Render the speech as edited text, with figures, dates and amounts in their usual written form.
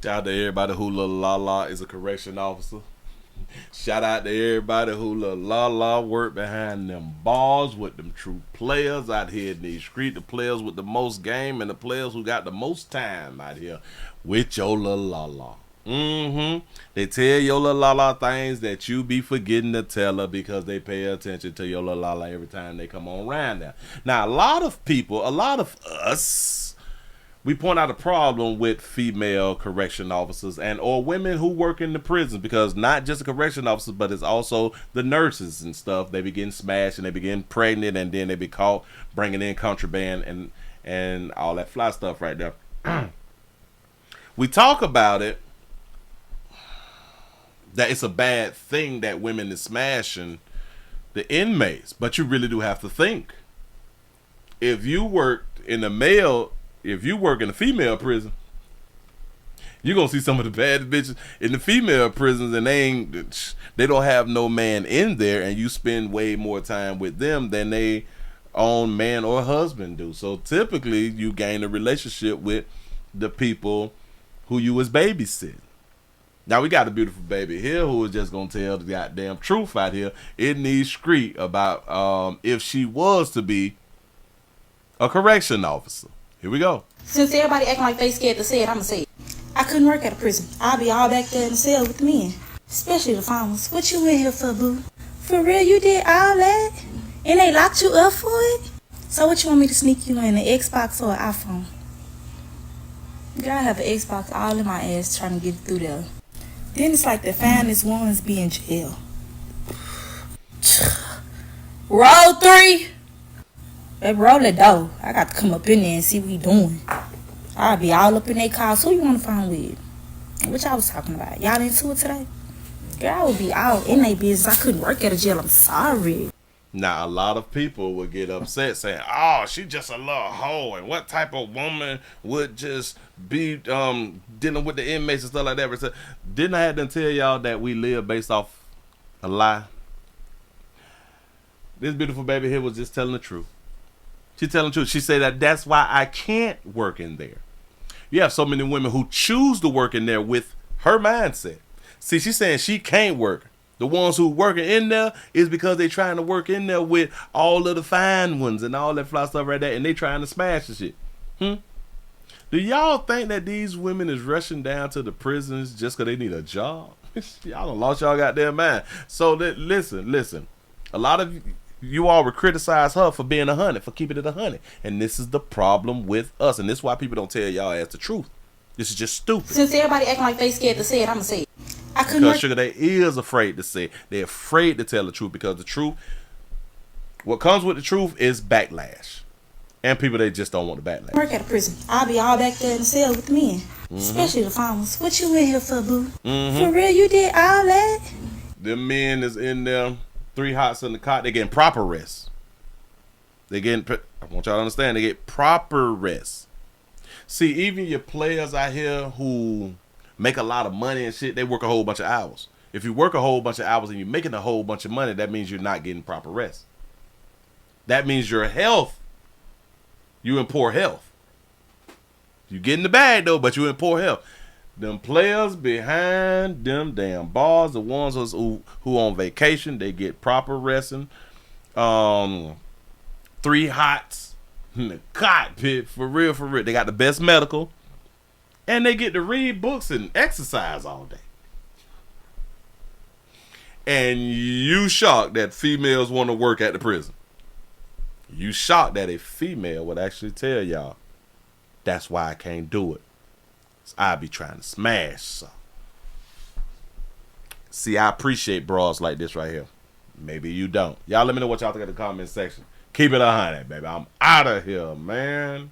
Shout out to everybody who Lil Lala is a correction officer. Shout out to everybody who Lil Lala work behind them bars with them true players out here in these streets. The players with the most game and the players who got the most time out here with your Lil Lala. They tell your Lil Lala things that you be forgetting to tell her because they pay attention to your Lil Lala every time they come on around there. Now, a lot of people, a lot of us, we point out a problem with female correction officers and or women who work in the prison, because not just the correction officers, but it's also the nurses and stuff. They begin smashed and they begin pregnant, and then they be caught bringing in contraband and all that fly stuff right there. We talk about it, that it's a bad thing that women is smashing the inmates, but you really do have to think. If you worked in a male, if you work in a female prison, you're gonna see some of the bad bitches in the female prisons, and they don't have no man in there, and you spend way more time with them than they own man or husband do. So typically, you gain a relationship with the people who you was babysitting. Now we got a beautiful baby here who is just gonna tell the goddamn truth out here in these streets about if she was to be a correction officer. Here we go. Since everybody acting like they scared to say it, I'ma say it. I couldn't work at a prison. I'll be all back there in the cell with the men. Especially the farmers. What you in here for, boo? For real, you did all that? And they locked you up for it? So what you want me to sneak you in, an Xbox or an iPhone? Girl, I have an Xbox all in my ass trying to get through there. Then it's like the finest ones be in jail. Roll 3! Baby, roll it though. I got to come up in there and see what he doing. I'll be all up in their cars. Who you want to find with? What y'all was talking about? Y'all into it today? Girl, I would be out in their business. I couldn't work at a jail. I'm sorry. Now, a lot of people would get upset saying, oh, she just a little hoe. And what type of woman would just be dealing with the inmates and stuff like that? So, didn't I have to tell y'all that we live based off a lie? This beautiful baby here was just telling the truth. She's telling the truth. She said that's why I can't work in there. You have so many women who choose to work in there with her mindset. See, she's saying she can't work. The ones who working in there is because they trying to work in there with all of the fine ones and all that fly stuff right there, and they trying to smash the shit. Do y'all think that these women is rushing down to the prisons just because they need a job? Y'all done lost y'all goddamn mind. So listen. A lot of you all would criticize her for being 100, for keeping it 100. And this is the problem with us. And this is why people don't tell y'all as the truth. This is just stupid. Since everybody acting like they scared to say it, I'ma say it. I couldn't Because sugar, they is afraid to say it. They're afraid to tell the truth, because the truth, what comes with the truth is backlash. And people, they just don't want the backlash. Work at a prison. I'll be all back there in the cell with the men. Especially the farmers. What you in here for, boo? For real, you did all that? Them men is in there, 3 hots in the cot. They getting proper rest. I want y'all to understand, they get proper rest. See, even your players out here who make a lot of money and shit, they work a whole bunch of hours. If you work a whole bunch of hours and you're making a whole bunch of money, that means you're not getting proper rest. That means your health, you in poor health. You get in the bag though, but you in poor health. Them players behind them damn bars, the ones who on vacation, they get proper resting. 3 hots in the cockpit, for real. They got the best medical. And they get to read books and exercise all day. And you shocked that females want to work at the prison. You shocked that a female would actually tell y'all, that's why I can't do it. I be trying to smash some. See, I appreciate bras like this right here. Maybe you don't. Y'all let me know what y'all think in the comment section. Keep it 100, baby. I'm out of here, man.